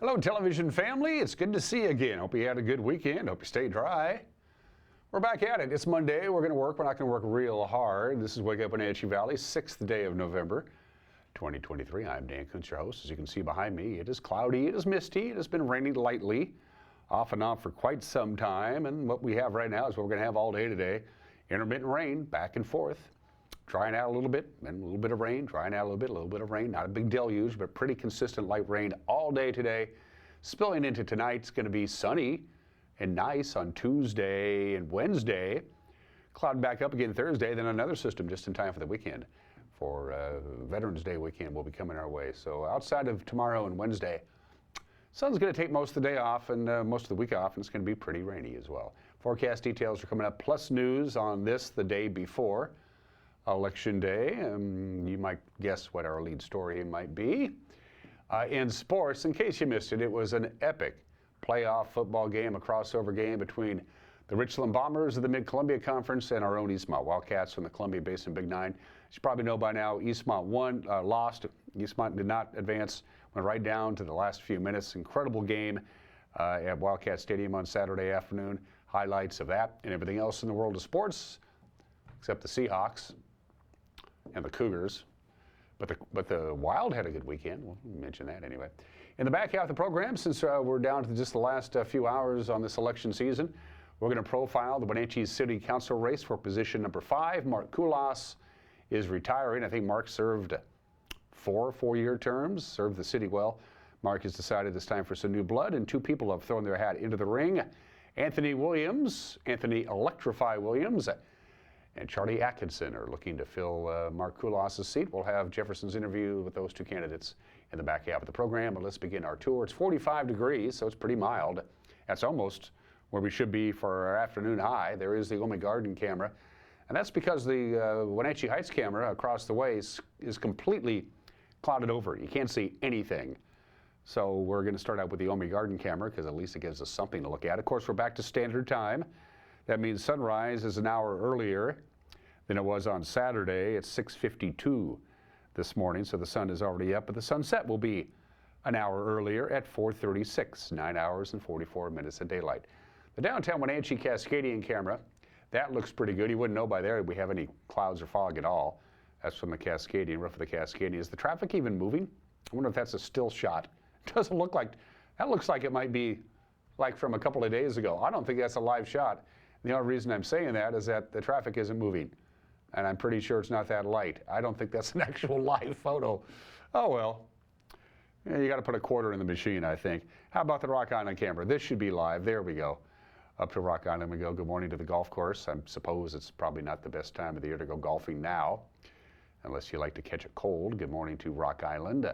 Hello, television family. It's good to see you again. Hope you had a good weekend. Hope you stayed dry. We're back at it. It's Monday. We're going to work. We're not going to work real hard. This is Wake Up Wenatchee Valley, 6th day of November, 2023. I'm Dan Kuntz, your host. As you can see behind me, it is cloudy. It is misty. It has been raining lightly, off and on for quite some time. And what we have right now is what we're going to have all day today. Intermittent rain, back and forth. Drying out a little bit, and a little bit of rain, drying out a little bit of rain. Not a big deluge, but pretty consistent light rain all day today. Spilling into tonight, it's going to be sunny and nice on Tuesday and Wednesday. Cloud back up again Thursday, then another system just in time for the weekend. For Veterans Day weekend will be coming our way. So outside of tomorrow and Wednesday, sun's going to take most of the day off and most of the week off, and it's going to be pretty rainy as well. Forecast details are coming up, plus news on this the day before Election Day. You might guess what our lead story might be. In sports, in case you missed it, it was an epic playoff football game, a crossover game between the Richland Bombers of the Mid-Columbia Conference and our own Eastmont Wildcats from the Columbia Basin Big Nine. As you probably know by now, Eastmont lost. Eastmont did not advance, went right down to the last few minutes. Incredible game at Wildcat Stadium on Saturday afternoon. Highlights of that and everything else in the world of sports, except the Seahawks and the Cougars. But the Wild had a good weekend. We'll mention that anyway. In the back half of the program, since we're down to just the last few hours on this election season, we're going to profile the Wenatchee City Council race for position number 5. Mark Kulas is retiring. I think Mark served 4 four-year terms, served the city well. Mark has decided it's time for some new blood, and 2 people have thrown their hat into the ring. Anthony Electrify Williams, and Charlie Atkinson are looking to fill Mark Kulas' seat. We'll have Jefferson's interview with those 2 candidates in the back half of the program. But let's begin our tour. It's 45 degrees, so it's pretty mild. That's almost where we should be for our afternoon high. There is the Omi Garden camera, and that's because the Wenatchee Heights camera across the way is completely clouded over. You can't see anything. So we're going to start out with the Omi Garden camera because at least it gives us something to look at. Of course, we're back to standard time. That means sunrise is an hour earlier than it was on Saturday. It's 6:52 this morning, so the sun is already up, but the sunset will be an hour earlier at 4:36, 9 hours and 44 minutes of daylight. The downtown Wenatchee Cascadian camera, that looks pretty good. You wouldn't know by there if we have any clouds or fog at all. That's from the Cascadian, roof of the Cascadian. Is the traffic even moving? I wonder if that's a still shot. It doesn't look like, that looks like it might be like from a couple of days ago. I don't think that's a live shot. The only reason I'm saying that is that the traffic isn't moving, and I'm pretty sure it's not that light. I don't think that's an actual live photo. Oh, well. Yeah, you got to put a quarter in the machine, I think. How about the Rock Island camera? This should be live. There we go. Up to Rock Island we go. Good morning to the golf course. I suppose it's probably not the best time of the year to go golfing now, unless you like to catch a cold. Good morning to Rock Island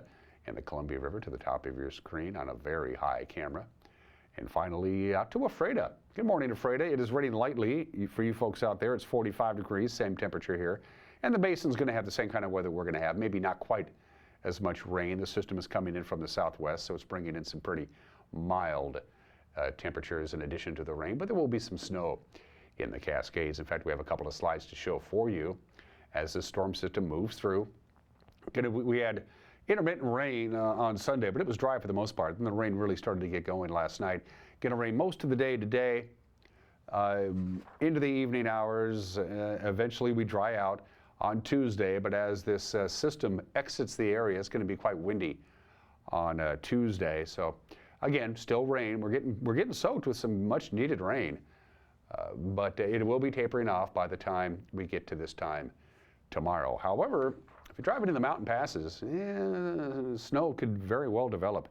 and the Columbia River to the top of your screen on a very high camera. And finally, out to Ephrata. Good morning, Ephrata. It is raining lightly. For you folks out there, it's 45 degrees, same temperature here. And the basin's going to have the same kind of weather we're going to have, maybe not quite as much rain. The system is coming in from the southwest, so it's bringing in some pretty mild temperatures in addition to the rain. But there will be some snow in the Cascades. In fact, we have a couple of slides to show for you as this storm system moves through. We had intermittent rain on Sunday, but it was dry for the most part. And the rain really started to get going last night. Going to rain most of the day today, into the evening hours. Eventually we dry out on Tuesday, but as this system exits the area, it's going to be quite windy on Tuesday. So again, still rain. We're getting soaked with some much needed rain, but it will be tapering off by the time we get to this time tomorrow. However, if you're driving in the mountain passes, snow could very well develop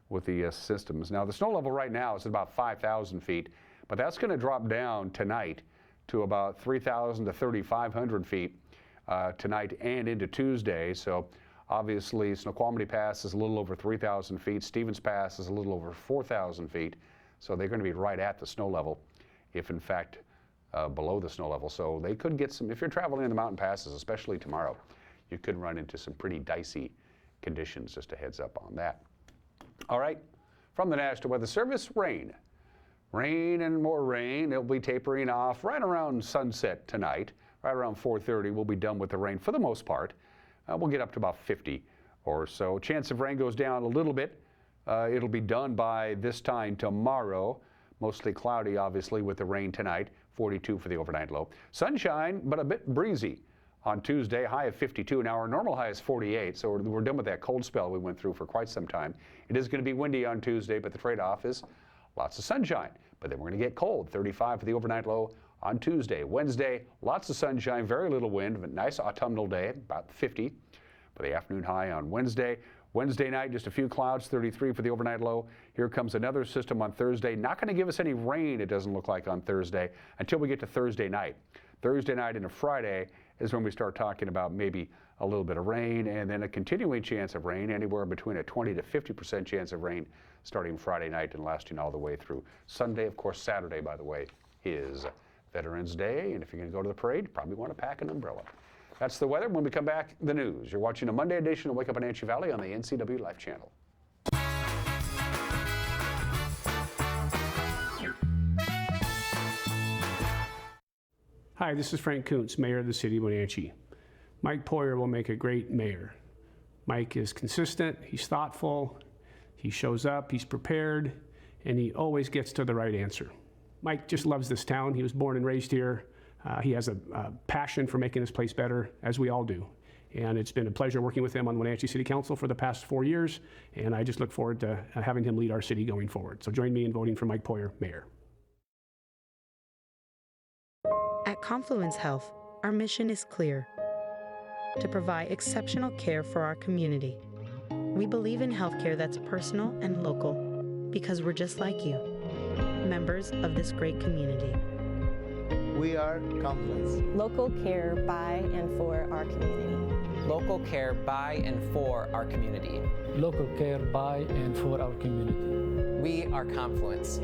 with the systems. Now, the snow level right now is at about 5,000 feet, but that's going to drop down tonight to about 3,000 to 3,500 feet tonight and into Tuesday. So obviously, Snoqualmie Pass is a little over 3,000 feet. Stevens Pass is a little over 4,000 feet. So they're going to be right at the snow level, if in fact below the snow level. So they could get some, if you're traveling in the mountain passes, especially tomorrow, you could run into some pretty dicey conditions. Just a heads up on that. All right, from the National Weather Service, rain. Rain and more rain. It'll be tapering off right around sunset tonight. Right around 4:30, we'll be done with the rain for the most part. We'll get up to about 50 or so. Chance of rain goes down a little bit It'll be done by this time tomorrow. Mostly cloudy, obviously, with the rain tonight. 42 for the overnight low. Sunshine, but a bit breezy on Tuesday. High of 52. Now, our normal high is 48, so we're done with that cold spell we went through for quite some time. It is going to be windy on Tuesday, but the trade-off is lots of sunshine. But then we're going to get cold. 35 for the overnight low on Tuesday. Wednesday, lots of sunshine, very little wind, but nice autumnal day, about 50 for the afternoon high on Wednesday. Wednesday night, just a few clouds, 33 for the overnight low. Here comes another system on Thursday. Not going to give us any rain, it doesn't look like, on Thursday until we get to Thursday night. Thursday night into Friday is when we start talking about maybe a little bit of rain and then a continuing chance of rain, anywhere between a 20 to 50% chance of rain starting Friday night and lasting all the way through Sunday. Of course, Saturday, by the way, is Veterans Day, and if you're going to go to the parade, you probably want to pack an umbrella. That's the weather. When we come back, the news. You're watching a Monday edition of Wake Up in Wenatchee Valley on the NCW Life Channel. Hi, this is Frank Kuntz, Mayor of the City of Wenatchee. Mike Poyer will make a great mayor. Mike is consistent, he's thoughtful, he shows up, he's prepared, and he always gets to the right answer. Mike just loves this town. He was born and raised here. He has a passion for making this place better, as we all do. And it's been a pleasure working with him on Wenatchee City Council for the past 4 years, and I just look forward to having him lead our city going forward. So join me in voting for Mike Poyer, Mayor. At Confluence Health, our mission is clear: to provide exceptional care for our community. We believe in healthcare that's personal and local, because we're just like you, members of this great community. We are Confluence. Local care by and for our community. Local care by and for our community. Local care by and for our community. We are Confluence.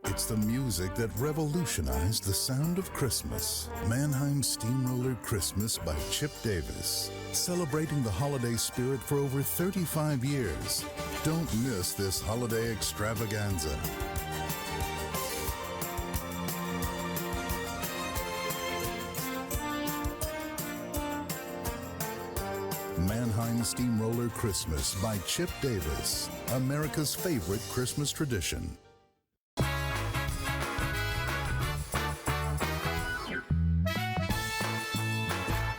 It's the music that revolutionized the sound of Christmas. Mannheim Steamroller Christmas by Chip Davis. Celebrating the holiday spirit for over 35 years. Don't miss this holiday extravaganza. Mannheim Steamroller Christmas by Chip Davis. America's favorite Christmas tradition.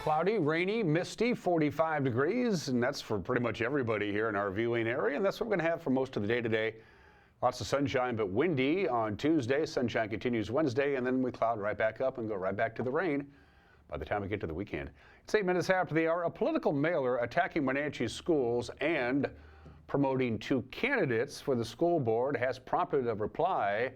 Cloudy, rainy, misty, 45 degrees, and that's for pretty much everybody here in our viewing area, and that's what we're going to have for most of the day today. Lots of sunshine, but windy on Tuesday. Sunshine continues Wednesday, and then we cloud right back up and go right back to the rain by the time we get to the weekend. It's 8 minutes after the hour. A political mailer attacking Wenatchee schools and promoting 2 candidates for the school board has prompted a reply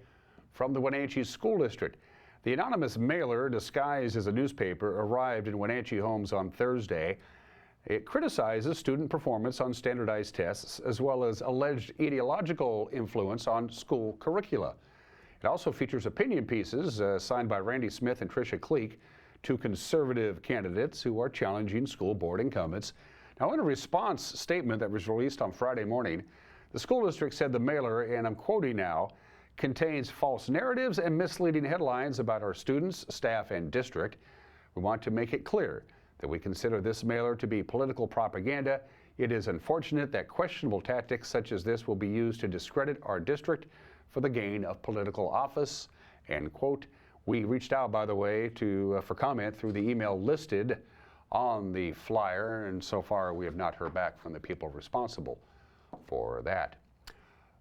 from the Wenatchee School District. The anonymous mailer, disguised as a newspaper, arrived in Wenatchee homes on Thursday. It criticizes student performance on standardized tests, as well as alleged ideological influence on school curricula. It also features opinion pieces signed by Randy Smith and Tricia Cleek, 2 conservative candidates who are challenging school board incumbents. Now, in a response statement that was released on Friday morning, the school district said the mailer, and I'm quoting now, contains false narratives and misleading headlines about our students, staff, and district. We want to make it clear that we consider this mailer to be political propaganda. It is unfortunate that questionable tactics such as this will be used to discredit our district for the gain of political office, end quote. We reached out, by the way, for comment through the email listed on the flyer, and so far we have not heard back from the people responsible for that.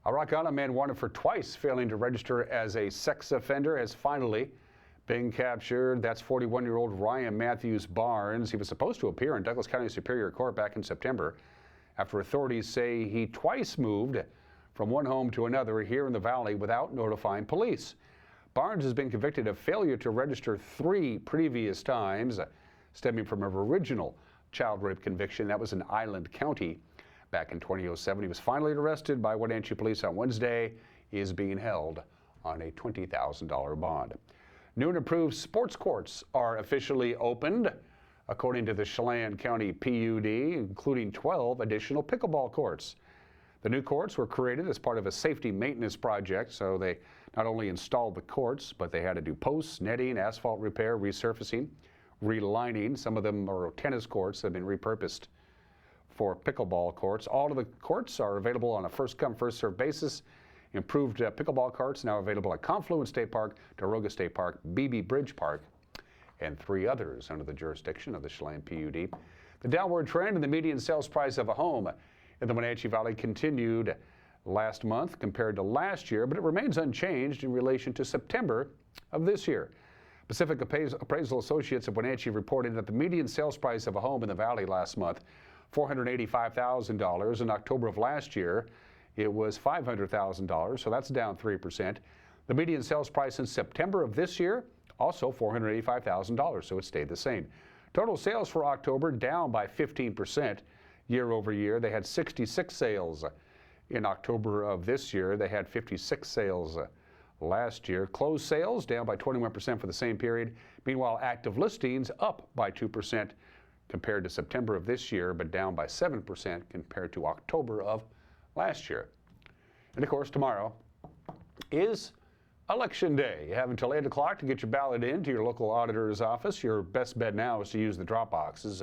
A Rock Island man wanted for twice failing to register as a sex offender has finally been captured. That's 41-year-old Ryan Matthews Barnes. He was supposed to appear in Douglas County Superior Court back in September after authorities say he twice moved from one home to another here in the valley without notifying police. Barnes has been convicted of failure to register 3 previous times, stemming from an original child rape conviction that was in Island County back in 2007. He was finally arrested by Wenatchee police on Wednesday. He is being held on a $20,000 bond. New and improved sports courts are officially opened, according to the Chelan County PUD, including 12 additional pickleball courts. The new courts were created as part of a safety maintenance project, so they not only installed the courts, but they had to do posts, netting, asphalt repair, resurfacing, relining. Some of them are tennis courts that have been repurposed for pickleball courts. All of the courts are available on a first-come, first-served basis. Improved pickleball courts now available at Confluence State Park, Daroga State Park, Beebe Bridge Park, and 3 others under the jurisdiction of the Chelan PUD. The downward trend in the median sales price of a home in the Wenatchee Valley continued last month compared to last year, but it remains unchanged in relation to September of this year. Pacific Appraisal Associates of Wenatchee reported that the median sales price of a home in the valley last month, $485,000. In October of last year, it was $500,000, so that's down 3%. The median sales price in September of this year, also $485,000, so it stayed the same. Total sales for October down by 15% year over year. They had 66 sales in October of this year. They had 56 sales last year. Closed sales down by 21% for the same period. Meanwhile, active listings up by 2% compared to September of this year, but down by 7% compared to October of last year. And of course, tomorrow is Election Day. You have until 8 o'clock to get your ballot in to your local auditor's office. Your best bet now is to use the drop boxes.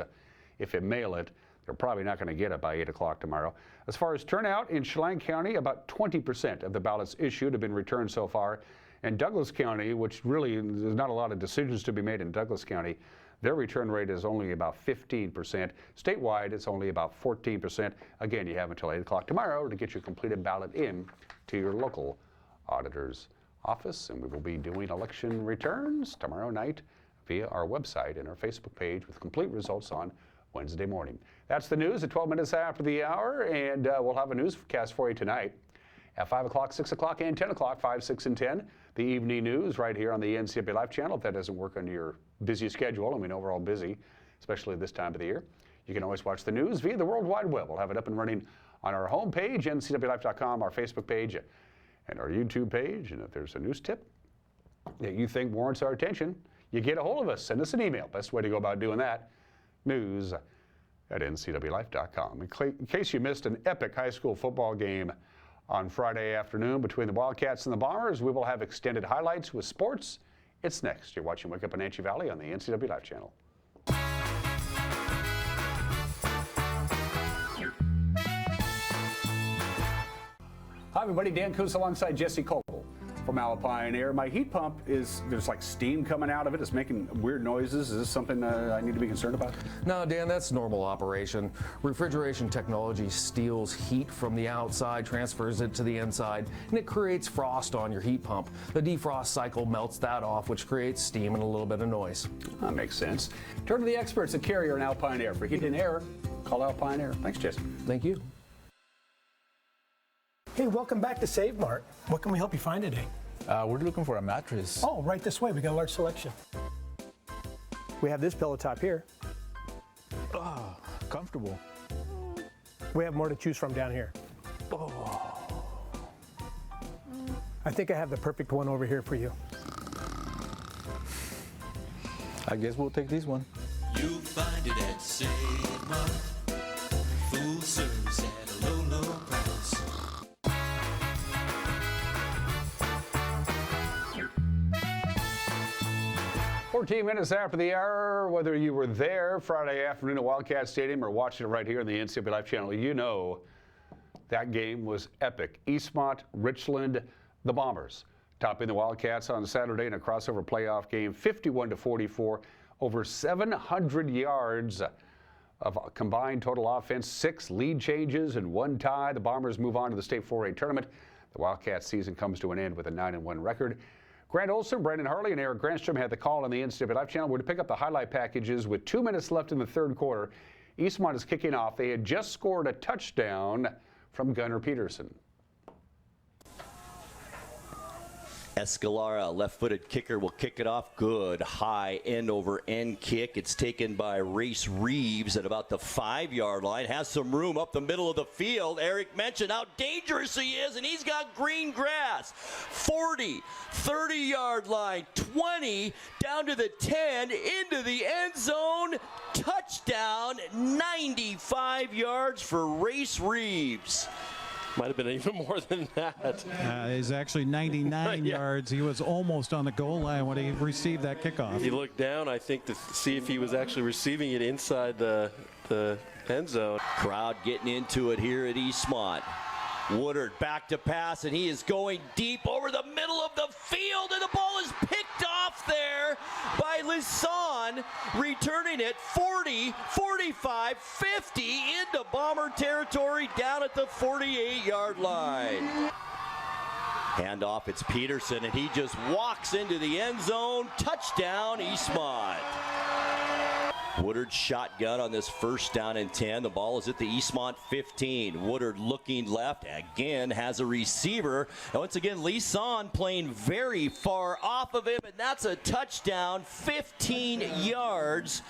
If you mail it, they're probably not going to get it by 8 o'clock tomorrow. As far as turnout in Chelan County, about 20% of the ballots issued have been returned so far. And Douglas County, which really there's not a lot of decisions to be made in Douglas County, their return rate is only about 15%. Statewide, it's only about 14%. Again, you have until 8 o'clock tomorrow to get your completed ballot in to your local auditor's office, and we will be doing election returns tomorrow night via our website and our Facebook page with complete results on Wednesday morning. That's the news at 12 minutes after the hour, and we'll have a newscast for you tonight at 5 o'clock, 6 o'clock, and 10 o'clock, 5, 6, and 10. The evening news right here on the NCW Life channel. If that doesn't work under your busy schedule, and we know we're all busy, especially this time of the year, you can always watch the news via the World Wide Web. We'll have it up and running on our homepage, ncwlife.com, our Facebook page, and our YouTube page. And if there's a news tip that you think warrants our attention, you get a hold of us. Send us an email. Best way to go about doing that, news@ncwlife.com. In case you missed an epic high school football game on Friday afternoon between the Wildcats and the Bombers, we will have extended highlights with sports. It's next. You're watching Wake Up Wenatchee Valley on the NCW Life channel. Hi everybody, Dan Kuntz alongside Jesse Cole from Alpine Air. My heat pump there's like steam coming out of it. It's making weird noises. Is this something I need to be concerned about? No, Dan, that's normal operation. Refrigeration technology steals heat from the outside, transfers it to the inside, and it creates frost on your heat pump. The defrost cycle melts that off, which creates steam and a little bit of noise. That makes sense. Turn to the experts at Carrier and Alpine Air. For heat and air, call Alpine Air. Thanks, Jesse. Thank you. Hey, welcome back to Save Mart. What can we help you find today? We're looking for a mattress. Oh, right this way. We got a large selection. We have this pillow top here. Oh, comfortable. We have more to choose from down here. Oh. I think I have the perfect one over here for you. I guess we'll take this one. You'll find it at Save Mart. Full service at a low, low price. 14 minutes after the hour, whether you were there Friday afternoon at Wildcat Stadium or watching it right here on the NCW Life channel, you know that game was epic. Eastmont, Richland, the Bombers topping the Wildcats on Saturday in a crossover playoff game, 51-44, over 700 yards of combined total offense, 6 lead changes and 1 tie. The Bombers move on to the State 4A tournament. The Wildcats season comes to an end with a 9-1 record. Grant Olson, Brandon Harley, and Eric Granstrom had the call on the NCW Life channel. We're to pick up the highlight packages with 2 minutes left in the third quarter. Eastmont is kicking off. They had just scored a touchdown from Gunnar Peterson. Escalara, left-footed kicker, will kick it off. Good high end-over-end kick. It's taken by Race Reeves at about the 5-yard line. Has some room up the middle of the field. Eric mentioned how dangerous he is, and he's got green grass. 40, 30-yard line, 20, down to the 10, into the end zone. Touchdown, 95 yards for Race Reeves. Might have been even more than that. He's actually 99 Yeah. yards. He was almost on the goal line when he received that kickoff. He looked down, I think, to see if he was actually receiving it inside the end zone. Crowd getting into it here at Eastmont. Woodard back to pass, and he is going deep over the middle of the field, and the ball is picked off there by Lisson, returning it 40, 45, 50 into Bomber territory down at the 48-yard line. Handoff, it's Peterson, and he just walks into the end zone. Touchdown, Eastmont. Woodard shotgun on this first down and 10. The ball is at the Eastmont 15. Woodard looking left, again has a receiver. And once again, Lisson playing very far off of him, and that's a touchdown, 15 yards.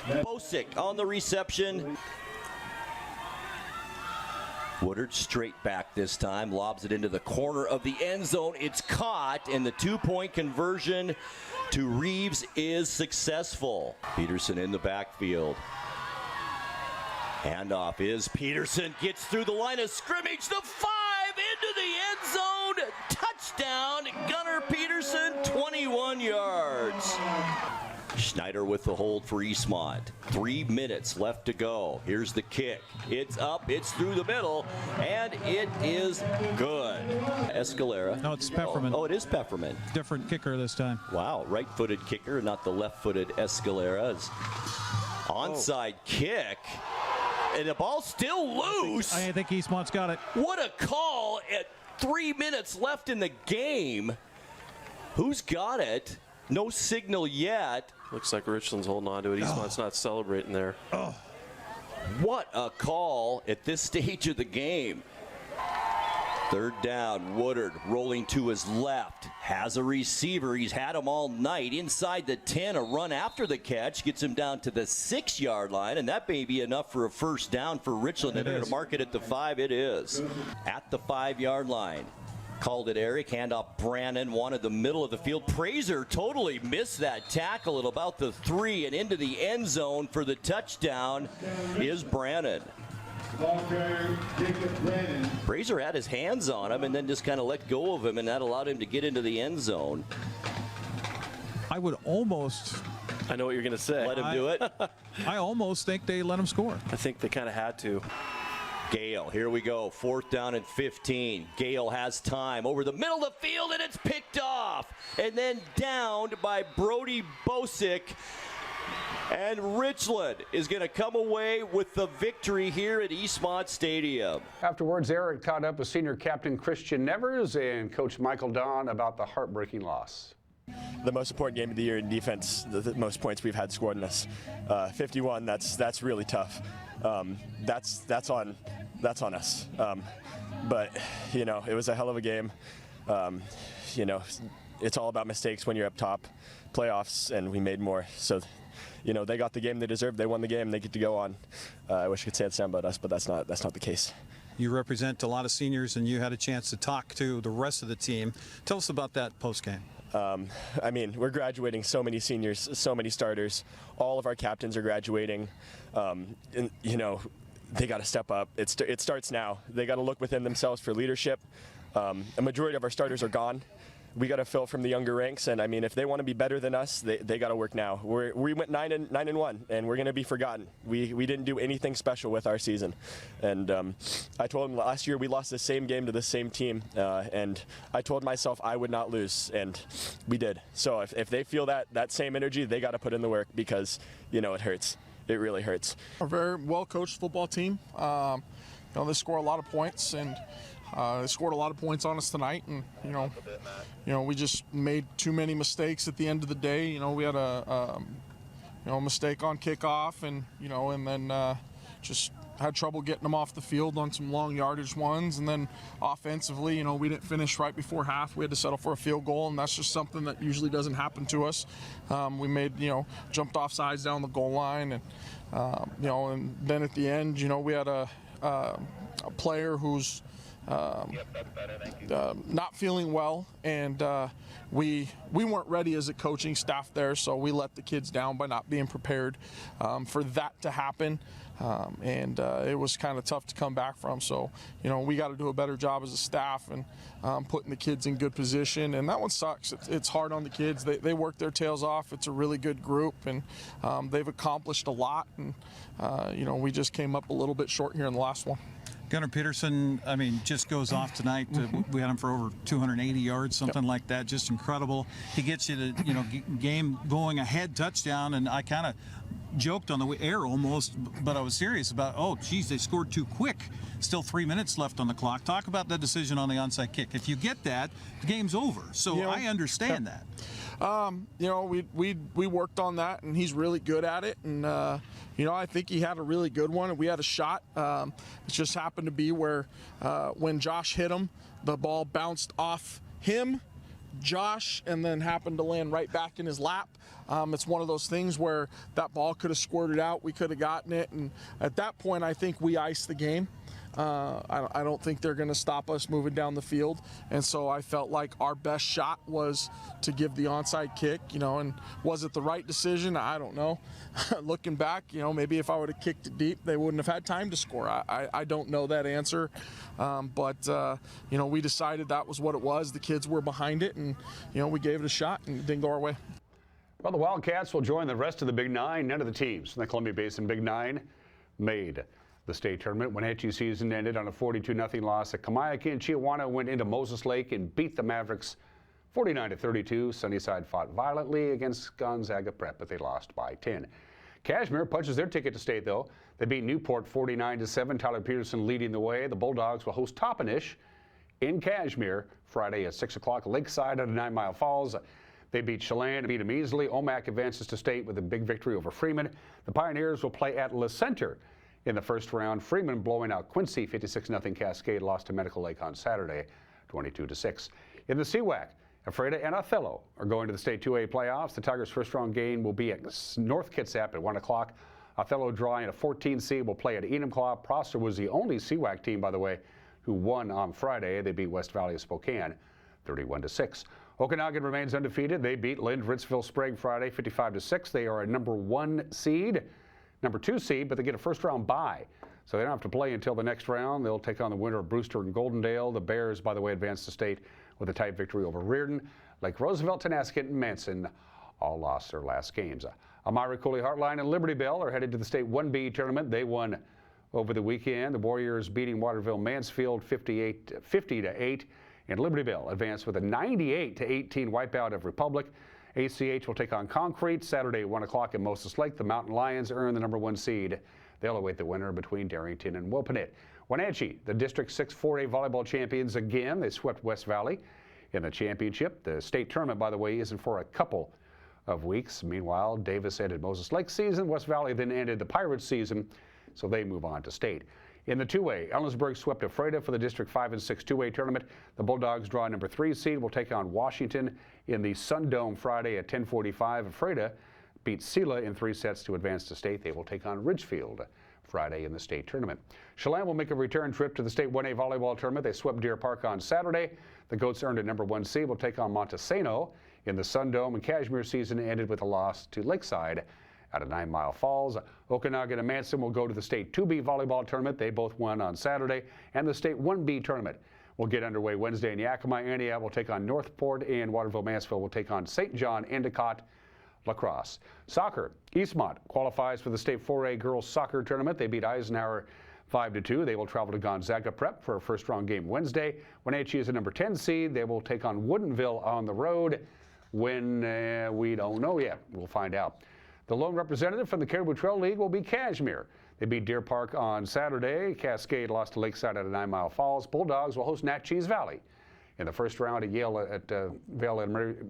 Bosick on the reception. Woodard straight back this time, lobs it into the corner of the end zone. It's caught, and the two-point conversion to Reeves is successful. Peterson in the backfield. Handoff is Peterson, gets through the line of scrimmage, the 5 into the end zone. Touchdown, Gunnar Peterson, 21 yards. Schneider with the hold for Eastmont. 3 minutes left to go. Here's the kick. It's up, it's through the middle, and it is good. Escalera. No, it's Pepperman. Oh, it is Pepperman. Different kicker this time. Wow, right-footed kicker, not the left-footed Escalera. Onside kick, and the ball's still loose. I think Eastmont's got it. What a call at 3 minutes left in the game. Who's got it? No signal yet. Looks like Richland's holding on to it. Eastmont's not celebrating there. What a call at this stage of the game. Third down, Woodard rolling to his left. Has a receiver. He's had him all night. Inside the 10, a run after the catch gets him down to the 6-yard line, and that may be enough for a first down for Richland. And they're to mark it at the 5. It is. At the 5-yard line. Called it Eric, handoff Brannon, wanted the middle of the field. Praiser totally missed that tackle at about the 3, and into the end zone for the touchdown is Brannon. Praiser had his hands on him and then just kind of let go of him, and that allowed him to get into the end zone. I would almost... I know what you're going to say. Let him do it? I almost think they let him score. I think they kind of had to. Gale, here we go, 4th down and 15. Gale has time over the middle of the field, and it's picked off. And then downed by Brody Bosick. And Richland is going to come away with the victory here at Eastmont Stadium. Afterwards, Eric caught up with senior captain Christian Nevers and coach Michael Don about the heartbreaking loss. The most important game of the year in defense, the most points we've had scored in this. 51, that's really tough. That's on us. But you know, it was a hell of a game. You know, it's all about mistakes when you're up top. Playoffs, and we made more. So, you know, they got the game they deserved. They won the game. They get to go on. I wish I could say the same about us, but that's not the case. You represent a lot of seniors, and you had a chance to talk to the rest of the team. Tell us about that postgame. I mean, we're graduating so many seniors, so many starters. All of our captains are graduating. And, you know, they got to step up. It starts now. They got to look within themselves for leadership. A majority of our starters are gone. We got to fill from the younger ranks, and I mean, if they want to be better than us, they got to work now. We went 9-1, and we're going to be forgotten. We didn't do anything special with our season, and I told them last year we lost the same game to the same team, and I told myself I would not lose, and we did. So if they feel that same energy, they got to put in the work, because you know it hurts. It really hurts. A very well-coached football team. You know, they score a lot of points, and they scored a lot of points on us tonight, and you know, we just made too many mistakes at the end of the day. You know, we had a mistake on kickoff, and you know, and then just had trouble getting them off the field on some long yardage ones, and then offensively, you know, we didn't finish right before half. We had to settle for a field goal, and that's just something that usually doesn't happen to us. We made, you know, jumped off sides down the goal line, and you know, and then at the end, you know, we had a player who's not feeling well, and we weren't ready as a coaching staff there, so we let the kids down by not being prepared for that to happen. and it was kind of tough to come back from. So, we got to do a better job as a staff and putting the kids in good position. And that one sucks. It's hard on the kids. They work their tails off. It's a really good group, and they've accomplished a lot. And, we just came up a little bit short here in the last one. Gunnar Peterson, I mean, just goes off tonight. We had him for over 280 yards, something like that. Just incredible. He gets you to, game going ahead touchdown, and I kind of joked on the air almost, but I was serious about, oh, geez, they scored too quick. Still 3 minutes left on the clock. Talk about that decision on the onside kick. If you get that, the game's over. So I understand that. We worked on that, and he's really good at it. And, I think he had a really good one, and we had a shot. It just happened to be where when Josh hit him, the ball bounced off him, Josh, and then happened to land right back in his lap. It's one of those things where that ball could have squirted out. We could have gotten it. And at that point, I think we iced the game. I don't think they're going to stop us moving down the field. And so I felt like our best shot was to give the onside kick, and was it the right decision? I don't know. Looking back, maybe if I would have kicked it deep, they wouldn't have had time to score. I don't know that answer. But we decided that was what it was. The kids were behind it, and, we gave it a shot, and it didn't go our way. Well, the Wildcats will join the rest of the Big Nine. None of the teams in the Columbia Basin Big Nine made the state tournament. Wenatchee season ended on a 42-0 loss at Kamiaki, and Chiawana went into Moses Lake and beat the Mavericks 49-32. Sunnyside fought violently against Gonzaga Prep, but they lost by 10. Cashmere punches their ticket to state, though. They beat Newport 49-7. Tyler Peterson leading the way. The Bulldogs will host Toppenish in Cashmere Friday at 6 o'clock. Lakeside out of 9 Mile Falls. They beat Chelan and beat them easily. Omak advances to state with a big victory over Freeman. The Pioneers will play at La Center in the first round. Freeman blowing out Quincy 56-0. Cascade lost to Medical Lake on Saturday 22-6. In the CWAC, Ephrata and Othello are going to the state 2A playoffs. The Tigers' first round game will be at North Kitsap at 1 o'clock. Othello drawing a 14 seed will play at Enumclaw. Prosser was the only CWAC team, by the way, who won on Friday. They beat West Valley of Spokane 31-6. Okanagan remains undefeated. They beat Lind Ritzville Sprague Friday 55-6. They are a number 2 seed, but they get a first round bye. So they don't have to play until the next round. They'll take on the winner of Brewster and Goldendale. The Bears, by the way, advanced to state with a tight victory over Reardon. Lake Roosevelt, Tenasket, and Manson all lost their last games. Elmira, Cooley, Heartline, and Liberty Bell are headed to the state 1B tournament. They won over the weekend. The Warriors beating Waterville Mansfield 50-8. And Liberty Bell advanced with a 98-18 wipeout of Republic. ACH will take on Concrete Saturday at 1 o'clock in Moses Lake. The Mountain Lions earn the number 1 seed. They'll await the winner between Darrington and Wilpinit. Wenatchee, the District 6 4A volleyball champions again. They swept West Valley in the championship. The state tournament, by the way, isn't for a couple of weeks. Meanwhile, Davis ended Moses Lake's season. West Valley then ended the Pirates season, so they move on to state. In the 2A, Ellensburg swept Ephrata for the District 5 and 6 2A tournament. The Bulldogs draw number 3 seed. Will take on Washington in the Sun Dome Friday at 10:45. Ephrata beat Sela in 3 sets to advance to state. They will take on Ridgefield Friday in the state tournament. Chelan will make a return trip to the state 1A volleyball tournament. They swept Deer Park on Saturday. The Goats earned a number 1 seed. Will take on Montesano in the Sun Dome. And Cashmere season ended with a loss to Lakeside out of 9 Mile Falls. Okanagan and Manson will go to the state 2B volleyball tournament. They both won on Saturday. And the state 1B tournament will get underway Wednesday in Yakima. Antioch will take on Northport, and Waterville Mansfield will take on St. John Endicott Lacrosse. Soccer, Eastmont qualifies for the state 4A girls soccer tournament. They beat Eisenhower 5-2. They will travel to Gonzaga Prep for a first round game Wednesday. Wenatchee is a number 10 seed. They will take on Woodinville on the road. When we don't know yet. We'll find out. The lone representative from the Caribou Trail League will be Cashmere. They beat Deer Park on Saturday. Cascade lost to Lakeside out of 9 Mile Falls. Bulldogs will host Natchez Valley in the first round at Yale at Vale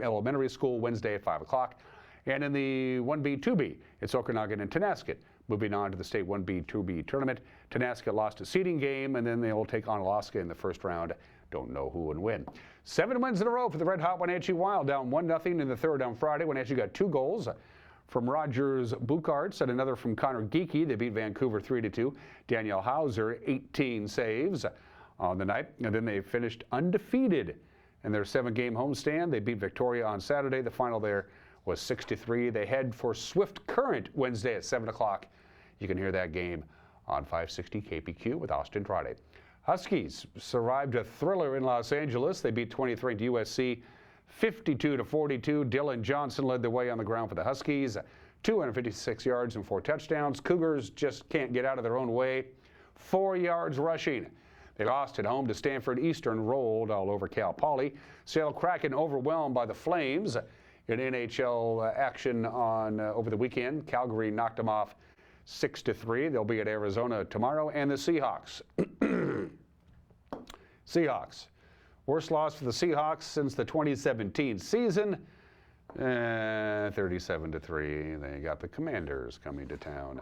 Elementary School Wednesday at 5 o'clock. And in the 1B, 2B, it's Okanagan and Tenasket moving on to the state 1B, 2B tournament. Tenasket lost a seeding game, and then they will take on Alaska in the first round. Don't know who would win. 7 wins in a row for the Red Hot Wenatchee Wild, down 1-0 in the third on Friday. Wenatchee got 2 goals from Rogers Bukarts and another from Connor Geeky. They beat Vancouver 3-2. Danielle Hauser, 18 saves on the night. And then they finished undefeated in their 7-game homestand. They beat Victoria on Saturday. The final there was 6-3. They head for Swift Current Wednesday at 7 o'clock You can hear that game on 560 KPQ with Austin Friday. Huskies survived a thriller in Los Angeles. They beat 20th ranked USC 52-42. Dylan Johnson led the way on the ground for the Huskies. 256 yards and 4 touchdowns. Cougars just can't get out of their own way. 4 yards rushing. They lost at home to Stanford Eastern, rolled all over Cal Poly. Seattle Kraken overwhelmed by the Flames. In NHL action on over the weekend, Calgary knocked them off 6-3. They'll be at Arizona tomorrow. And the Seahawks. Seahawks. Worst loss for the Seahawks since the 2017 season. 37-3. They got the Commanders coming to town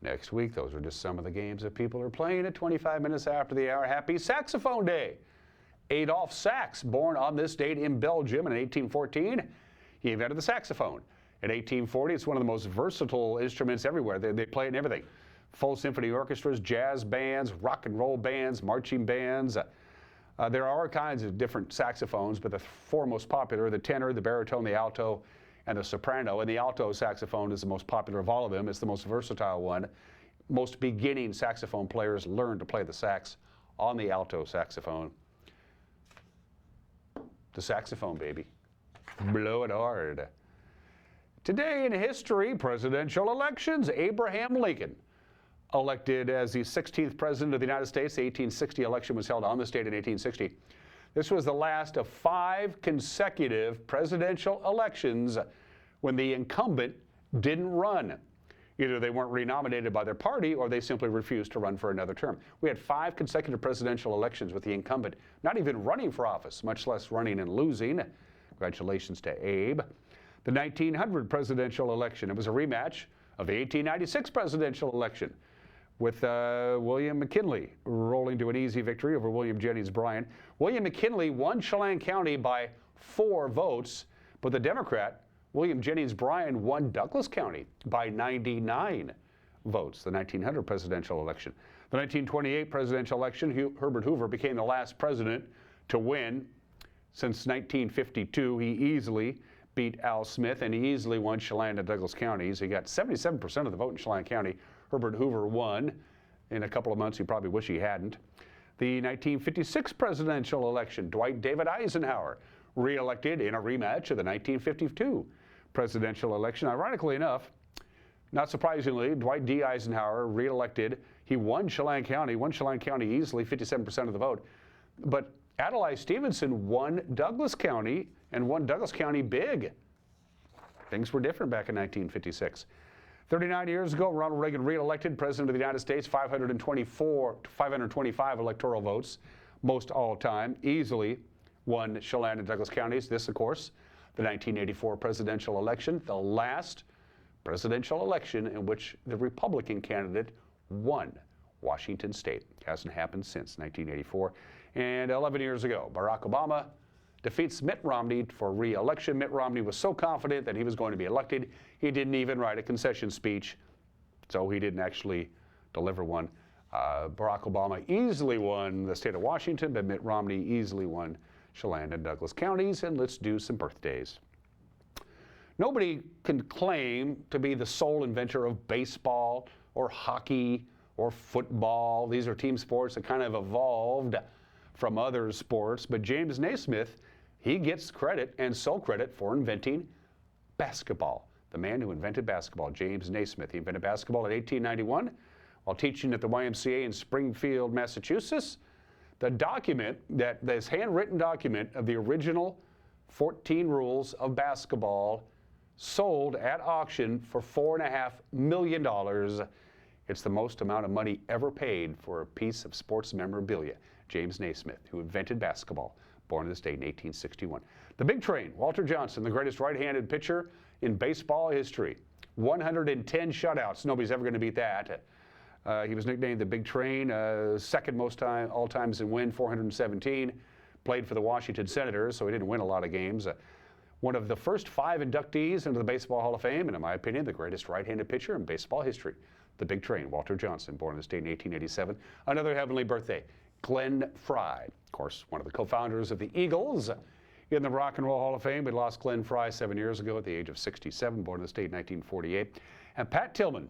next week. Those are just some of the games that people are playing at 25 minutes after the hour. Happy Saxophone Day. Adolphe Sax, born on this date in Belgium in 1814. He invented the saxophone. In 1840, it's one of the most versatile instruments everywhere. They play it in everything. Full symphony orchestras, jazz bands, rock and roll bands, marching bands. There are all kinds of different saxophones, but the four most popular are the tenor, the baritone, the alto, and the soprano. And the alto saxophone is the most popular of all of them. It's the most versatile one. Most beginning saxophone players learn to play the sax on the alto saxophone. The saxophone, baby. Blow it hard. Today in history, presidential elections. Abraham Lincoln, elected as the 16th president of the United States. The 1860 election was held on this date in 1860. This was the last of 5 consecutive presidential elections when the incumbent didn't run. Either they weren't renominated by their party or they simply refused to run for another term. We had 5 consecutive presidential elections with the incumbent not even running for office, much less running and losing. Congratulations to Abe. The 1900 presidential election, it was a rematch of the 1896 presidential election, with William McKinley rolling to an easy victory over William Jennings Bryan. William McKinley won Chelan County by 4 votes, but the Democrat, William Jennings Bryan, won Douglas County by 99 votes, the 1900 presidential election. The 1928 presidential election, Herbert Hoover became the last president to win. Since 1952, he easily beat Al Smith, and he easily won Chelan and Douglas counties. He got 77% of the vote in Chelan County. Herbert Hoover won. In a couple of months, he probably wish he hadn't. The 1956 presidential election, Dwight David Eisenhower, re-elected in a rematch of the 1952 presidential election. Ironically enough, not surprisingly, Dwight D. Eisenhower re-elected. He won Chelan County easily, 57% of the vote. But Adlai Stevenson won Douglas County and won Douglas County big. Things were different back in 1956. 39 years ago, Ronald Reagan re-elected President of the United States, 525 electoral votes, most all time, easily won Chelan and Douglas counties. This, of course, the 1984 presidential election, the last presidential election in which the Republican candidate won Washington State. Hasn't happened since 1984. And 11 years ago, Barack Obama defeats Mitt Romney for re-election. Mitt Romney was so confident that he was going to be elected, he didn't even write a concession speech, so he didn't actually deliver one. Barack Obama easily won the state of Washington, but Mitt Romney easily won Chelan and Douglas counties. And let's do some birthdays. Nobody can claim to be the sole inventor of baseball or hockey or football. These are team sports that kind of evolved from other sports, but James Naismith, he gets credit and sole credit for inventing basketball. The man who invented basketball, James Naismith. He invented basketball in 1891 while teaching at the YMCA in Springfield, Massachusetts. The document, this handwritten document of the original 14 rules of basketball, sold at auction for $4.5 million. It's the most amount of money ever paid for a piece of sports memorabilia. James Naismith, who invented basketball, born in this state in 1861. The Big Train, Walter Johnson, the greatest right-handed pitcher in baseball history. 110 shutouts. Nobody's ever going to beat that. He was nicknamed the Big Train, second most all times in win, 417. Played for the Washington Senators, so he didn't win a lot of games. One of the first 5 inductees into the Baseball Hall of Fame, and in my opinion, the greatest right-handed pitcher in baseball history. The Big Train, Walter Johnson, born in the state in 1887. Another heavenly birthday, Glenn Frey, of course, one of the co-founders of the Eagles. In the Rock and Roll Hall of Fame, we lost Glenn Frey 7 years ago at the age of 67, born in the state in 1948. And Pat Tillman,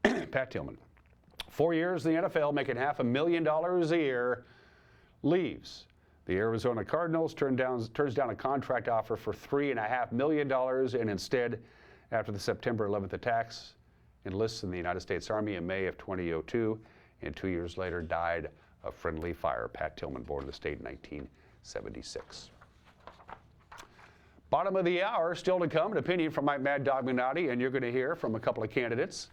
Pat Tillman, 4 years in the NFL, making $500,000 a year, leaves. The Arizona Cardinals turns down a contract offer for $3.5 million and instead, after the September 11th attacks, enlists in the United States Army in May of 2002 and 2 years later died of friendly fire. Pat Tillman, born in the state in 1976. Bottom of the hour, still to come, an opinion from Mike Mad Dog Mignotti, and you're going to hear from a couple of candidates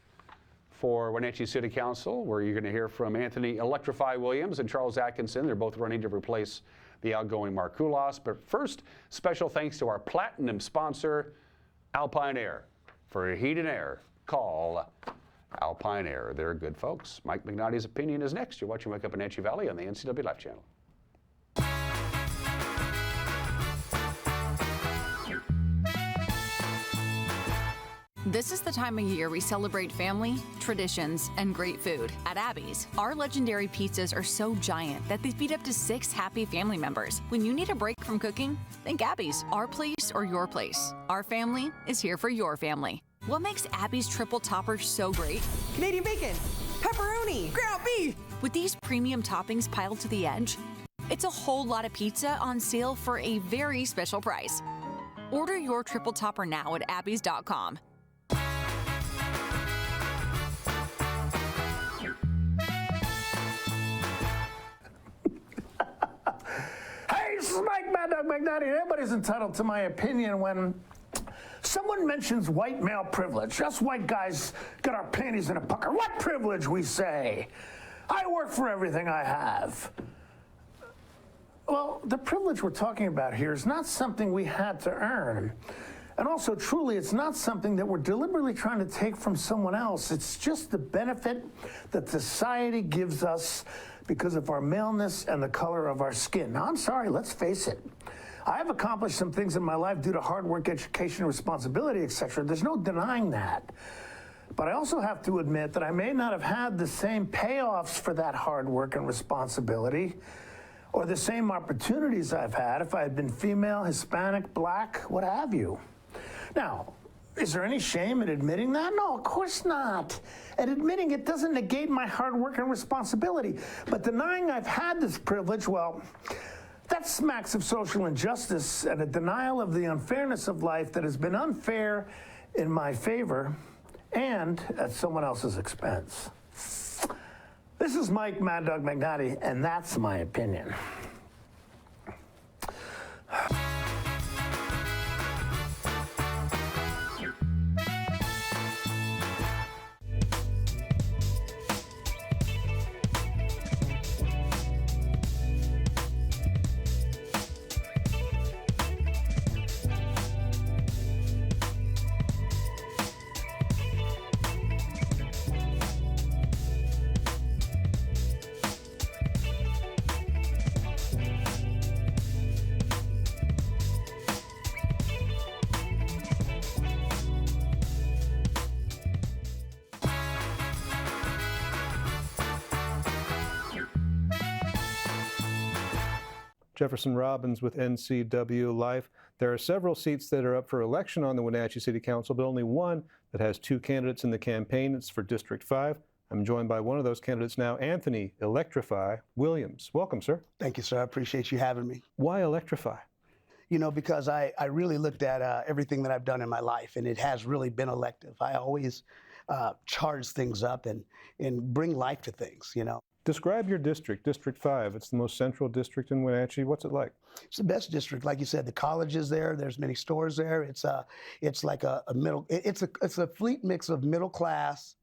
for Wenatchee City Council, where you're going to hear from Anthony Electrify Williams and Charles Atkinson. They're both running to replace the outgoing Mark Kulas. But first, special thanks to our platinum sponsor, Alpine Air. For heat and air, call Alpine Air. They're good folks. Mike Mignotti's opinion is next. You're watching Wake Up Wenatchee Valley on the NCW Life Channel. This is the time of year we celebrate family, traditions, and great food. At Abby's, our legendary pizzas are so giant that they feed up to 6 happy family members. When you need a break from cooking, think Abby's. Our place or your place. Our family is here for your family. What makes Abby's triple topper so great? Canadian bacon, pepperoni, ground beef. With these premium toppings piled to the edge, it's a whole lot of pizza on sale for a very special price. Order your triple topper now at abbys.com. Hey, this is Mike Mad Dog Mignotti. Everybody's entitled to my opinion when someone mentions white male privilege. Us white guys got our panties in a pucker. What privilege, we say? I work for everything I have. Well, the privilege we're talking about here is not something we had to earn. And also, truly, it's not something that we're deliberately trying to take from someone else. It's just the benefit that society gives us because of our maleness and the color of our skin. Now, I'm sorry, let's face it. I have accomplished some things in my life due to hard work, education, responsibility, etc. There's no denying that. But I also have to admit that I may not have had the same payoffs for that hard work and responsibility or the same opportunities I've had if I had been female, Hispanic, black, what have you. Now, is there any shame in admitting that? No, of course not. And admitting it doesn't negate my hard work and responsibility. But denying I've had this privilege, well, that smacks of social injustice and a denial of the unfairness of life that has been unfair in my favor and at someone else's expense. This is Mike Mad Dog Mignotti, and that's my opinion. Jefferson Robbins with NCW Life. There are several seats that are up for election on the Wenatchee City Council, but only one that has 2 candidates in the campaign. It's for District 5. I'm joined by one of those candidates now, Anthony Electrify Williams. Welcome, sir. Thank you, sir. I appreciate you having me. Why Electrify? You know, because I really looked at everything that I've done in my life, and it has really been elective. I always charge things up and bring life to things, you know. Describe your district, District 5. It's the most central district in Wenatchee. What's it like? It's the best district. Like you said, the college is there. There's many stores there. It's like a middle, it's a fleet mix of middle class,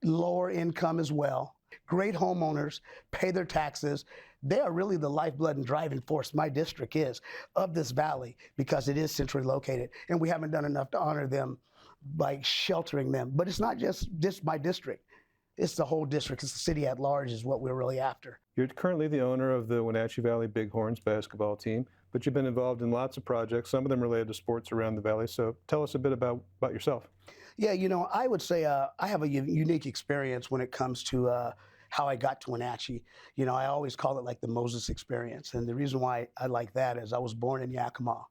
lower income as well. Great homeowners, pay their taxes. They are really the lifeblood and driving force, my district is, of this valley because it is centrally located. And we haven't done enough to honor them by sheltering them. But it's not just my district. It's the whole district. It's the city at large is what we're really after. You're currently the owner of the Wenatchee Valley Bighorns basketball team, but you've been involved in lots of projects, some of them related to sports around the valley. So tell us a bit about yourself. Yeah, you know, I would say I have a unique experience when it comes to how I got to Wenatchee. You know, I always call it like the Moses experience. And the reason why I like that is I was born in Yakima.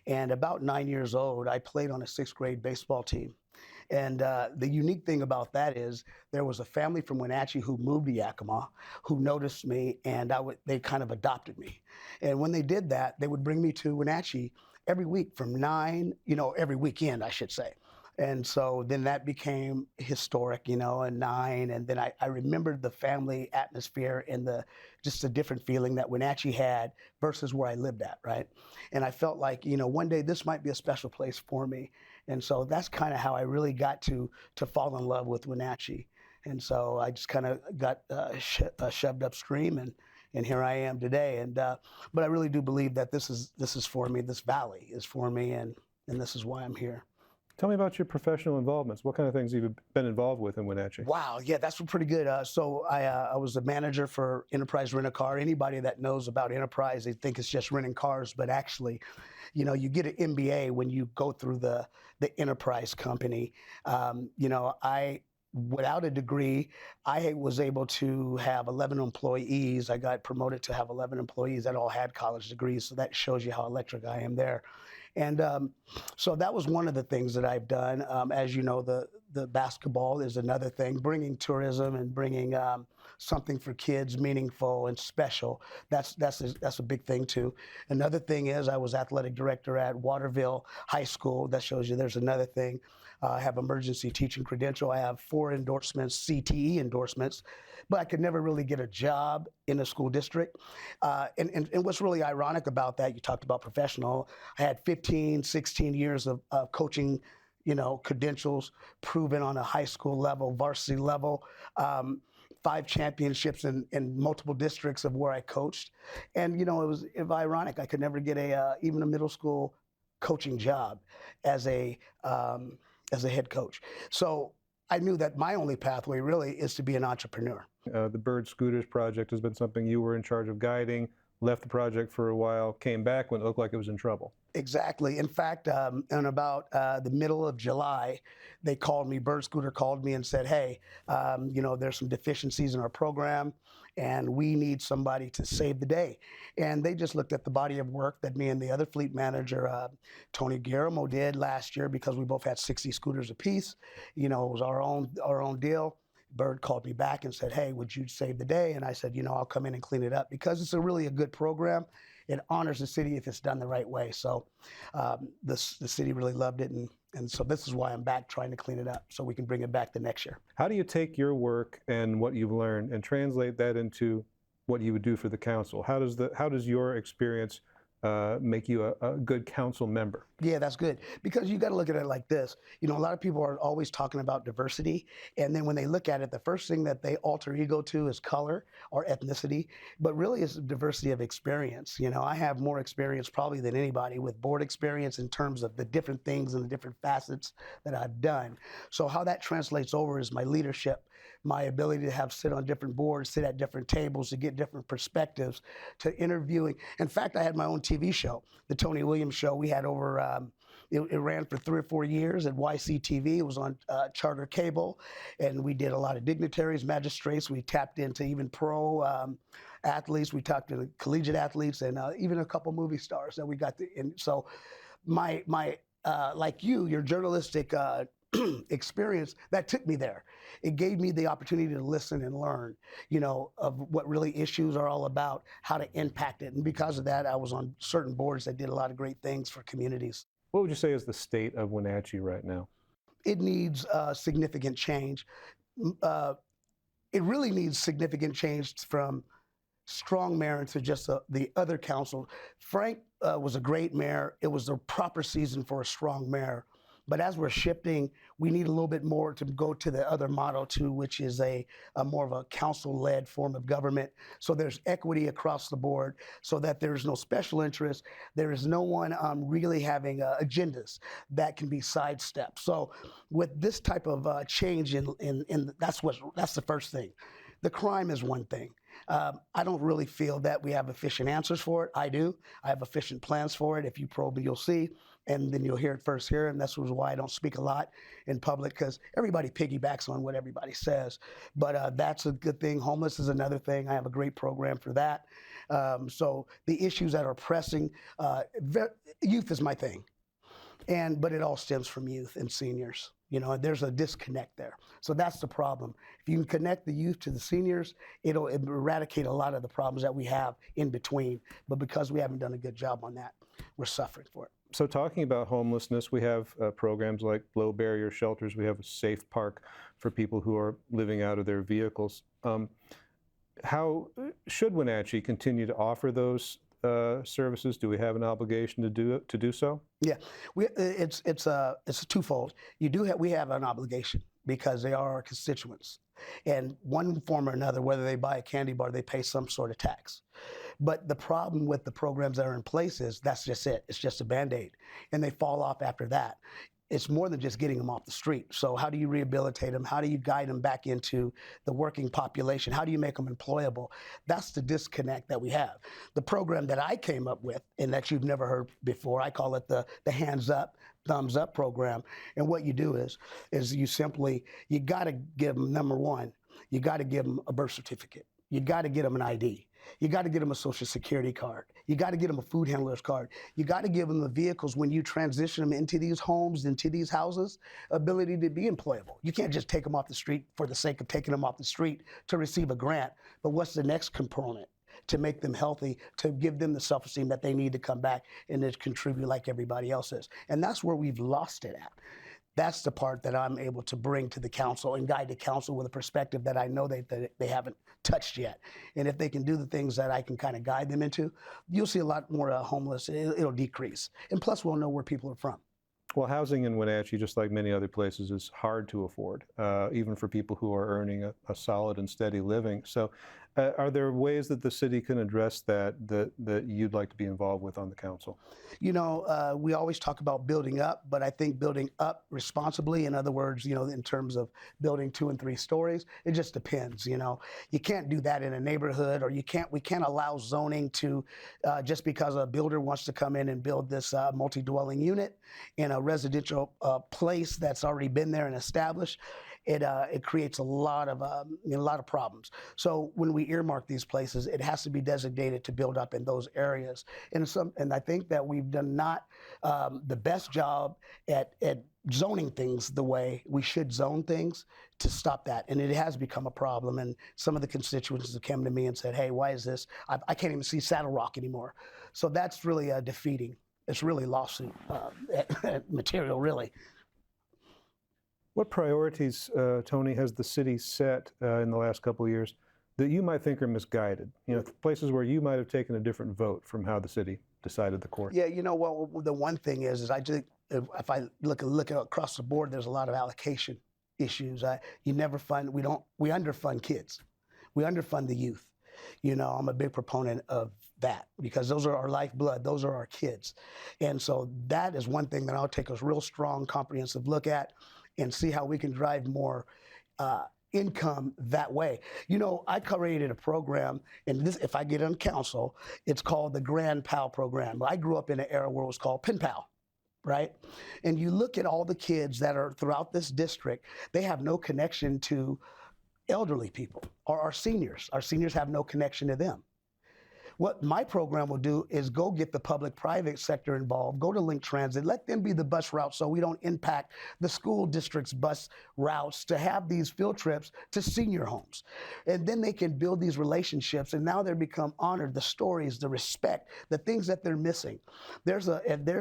And about 9 years old, I played on a 6th grade baseball team. And the unique thing about that is there was a family from Wenatchee who moved to Yakima who noticed me, and they kind of adopted me. And when they did that, they would bring me to Wenatchee every week from 9, every weekend, I should say. And so then that became historic, and 9. And then I remembered the family atmosphere and just a different feeling that Wenatchee had versus where I lived at, right? And I felt like, one day this might be a special place for me. And so that's kind of how I really got to fall in love with Wenatchee. And so I just kind of got shoved upstream, and here I am today. And but I really do believe that this is for me. This valley is for me, and this is why I'm here. Tell me about your professional involvements. What kind of things have you been involved with in Wenatchee? Wow, yeah, that's pretty good. So I was the manager for Enterprise Rent-A-Car. Anybody that knows about Enterprise, they think it's just renting cars, but actually, you get an MBA when you go through the Enterprise company. Without a degree, I was able to have 11 employees. I got promoted to have 11 employees that all had college degrees, so that shows you how electric I am there. And so that was one of the things that I've done. As you know, the basketball is another thing, bringing tourism and bringing something for kids meaningful and special. That's a big thing too. Another thing is I was athletic director at Waterville High School. That shows you there's another thing. I have emergency teaching credential. I have 4 endorsements, CTE endorsements, but I could never really get a job in a school district. And what's really ironic about that, you talked about professional, I had 15, 16 years of coaching, credentials proven on a high school level, varsity level, 5 championships in multiple districts of where I coached. And, it was ironic. I could never get even a middle school coaching job as a head coach. So I knew that my only pathway really is to be an entrepreneur. The Bird Scooters project has been something you were in charge of guiding, left the project for a while, came back when it looked like it was in trouble. Exactly. In fact, in about the middle of July, Bird Scooter called me and said, hey, there's some deficiencies in our program and we need somebody to save the day. And they just looked at the body of work that me and the other fleet manager, Tony Guillermo, did last year because we both had 60 scooters apiece. It was our own deal. Bird called me back and said, hey, would you save the day? And I said, I'll come in and clean it up because it's really a good program. It honors the city if it's done the right way. So the city really loved it. And so this is why I'm back trying to clean it up so we can bring it back the next year. How do you take your work and what you've learned and translate that into what you would do for the council? How does your experience make you a good council member? Yeah, that's good. Because you got to look at it like this. A lot of people are always talking about diversity. And then when they look at it, the first thing that they alter ego to is color or ethnicity. But really it's diversity of experience. I have more experience probably than anybody with board experience in terms of the different things and the different facets that I've done. So how that translates over is my leadership, my ability to sit on different boards, sit at different tables to get different perspectives, to interviewing. In fact, I had my own TV show, the Tony Williams Show. We had over, it ran for 3 or 4 years at YCTV. It was on Charter Cable, and we did a lot of dignitaries, magistrates. We tapped into even pro athletes. We talked to collegiate athletes and even a couple movie stars that we got to. And so my like your journalistic experience, that took me there. It gave me the opportunity to listen and learn, of what really issues are all about, how to impact it. And because of that, I was on certain boards that did a lot of great things for communities. What would you say is the state of Wenatchee right now? It needs significant change. It really needs significant change from strong mayor to just the other council. Frank was a great mayor. It was the proper season for a strong mayor. But as we're shifting, we need a little bit more to go to the other model too, which is a more of a council-led form of government. So there's equity across the board so that there's no special interest. There is no one really having agendas that can be sidestepped. So with this type of change that's the first thing. The crime is one thing. I don't really feel that we have efficient answers for it. I do. I have efficient plans for it. If you probe me, you'll see. And then you'll hear it first here. And that's why I don't speak a lot in public, because everybody piggybacks on what everybody says. But that's a good thing. Homeless is another thing. I have a great program for that. So the issues that are pressing, youth is my thing. But it all stems from youth and seniors. There's a disconnect there. So that's the problem. If you can connect the youth to the seniors, it'll eradicate a lot of the problems that we have in between. But because we haven't done a good job on that, we're suffering for it. So talking about homelessness, we have programs like low barrier shelters. We have a safe park for people who are living out of their vehicles. How should Wenatchee continue to offer those services? Do we have an obligation to do so? Yeah, it's a twofold. We have an obligation because they are our constituents, and one form or another, whether they buy a candy bar, they pay some sort of tax. But the problem with the programs that are in place is that's just it. It's just a Band-Aid, and they fall off after that. It's more than just getting them off the street. So how do you rehabilitate them? How do you guide them back into the working population? How do you make them employable? That's the disconnect that we have. The program that I came up with, and that you've never heard before, I call it the hands up, thumbs up program. And what you do is you gotta give them, number one, you gotta give them a birth certificate. You gotta get them an ID. You got to get them a Social Security card. You got to get them a food handler's card. You got to give them the vehicles when you transition them into these homes, into these houses, ability to be employable. You can't just take them off the street for the sake of taking them off the street to receive a grant. But what's the next component to make them healthy, to give them the self-esteem that they need to come back and to contribute like everybody else is? And that's where we've lost it at. That's the part that I'm able to bring to the council and guide the council with a perspective that I know they haven't touched yet. And if they can do the things that I can kind of guide them into, you'll see a lot more homeless. It'll decrease. And plus, we'll know where people are from. Well, housing in Wenatchee, just like many other places, is hard to afford, even for people who are earning a solid and steady living. So are there ways that the city can address that you'd like to be involved with on the council? We always talk about building up, but I think building up responsibly, in other words, in terms of building 2 and 3 stories, it just depends. You can't do that in a neighborhood, or we can't allow zoning to, just because a builder wants to come in and build this multi-dwelling unit in a residential place that's already been there and established. It creates a lot of problems. So when we earmark these places, it has to be designated to build up in those areas. And I think that we've done not the best job at zoning things the way we should zone things to stop that. And it has become a problem. And some of the constituents have come to me and said, hey, why is this? I can't even see Saddle Rock anymore. So that's really defeating. It's really lawsuit material, really. What priorities, Tony, has the city set in the last couple of years that you might think are misguided? Places where you might have taken a different vote from how the city decided the course. Yeah, well, the one thing is I just, if I look across the board, there's a lot of allocation issues. We underfund kids. We underfund the youth. I'm a big proponent of that because those are our lifeblood. Those are our kids. And so that is one thing that I'll take a real strong, comprehensive look at and see how we can drive more income that way. I created a program, and this, if I get on council, it's called the Grand Pal program. I grew up in an era where it was called Pen Pal, right? And you look at all the kids that are throughout this district, they have no connection to elderly people or our seniors. Our seniors have no connection to them. What my program will do is go get the public-private sector involved, go to Link Transit, let them be the bus route so we don't impact the school district's bus routes to have these field trips to senior homes. And then they can build these relationships, and now they become honored, the stories, the respect, the things that they're missing. There's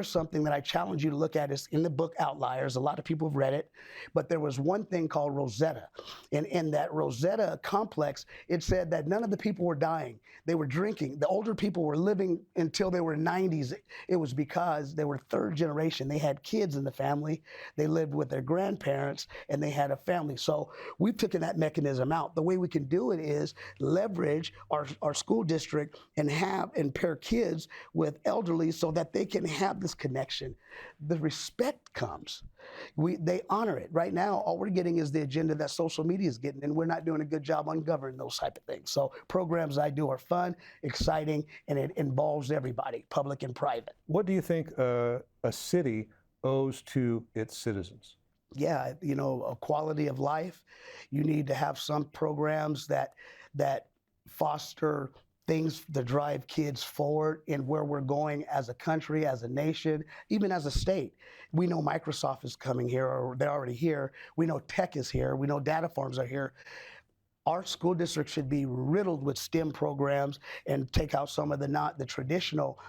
something that I challenge you to look at. It's in the book Outliers. A lot of people have read it, but there was one thing called Rosetta. And in that Rosetta complex, it said that none of the people were dying. They were drinking. The older people were living until they were 90s. It was because they were third generation. They had kids in the family. They lived with their grandparents, and they had a family. So we've taken that mechanism out. The way we can do it is leverage our school district and pair kids with elderly so that they can have this connection. The respect comes. They honor it. Right now, all we're getting is the agenda that social media is getting, and we're not doing a good job on governing those type of things. So programs I do are fun, exciting, and it involves everybody, public and private. What do you think a city owes to its citizens? Yeah, a quality of life. You need to have some programs that foster things to drive kids forward in where we're going as a country, as a nation, even as a state. We know Microsoft is coming here, or they're already here. We know tech is here. We know data farms are here. Our school district should be riddled with STEM programs and take out some of the traditional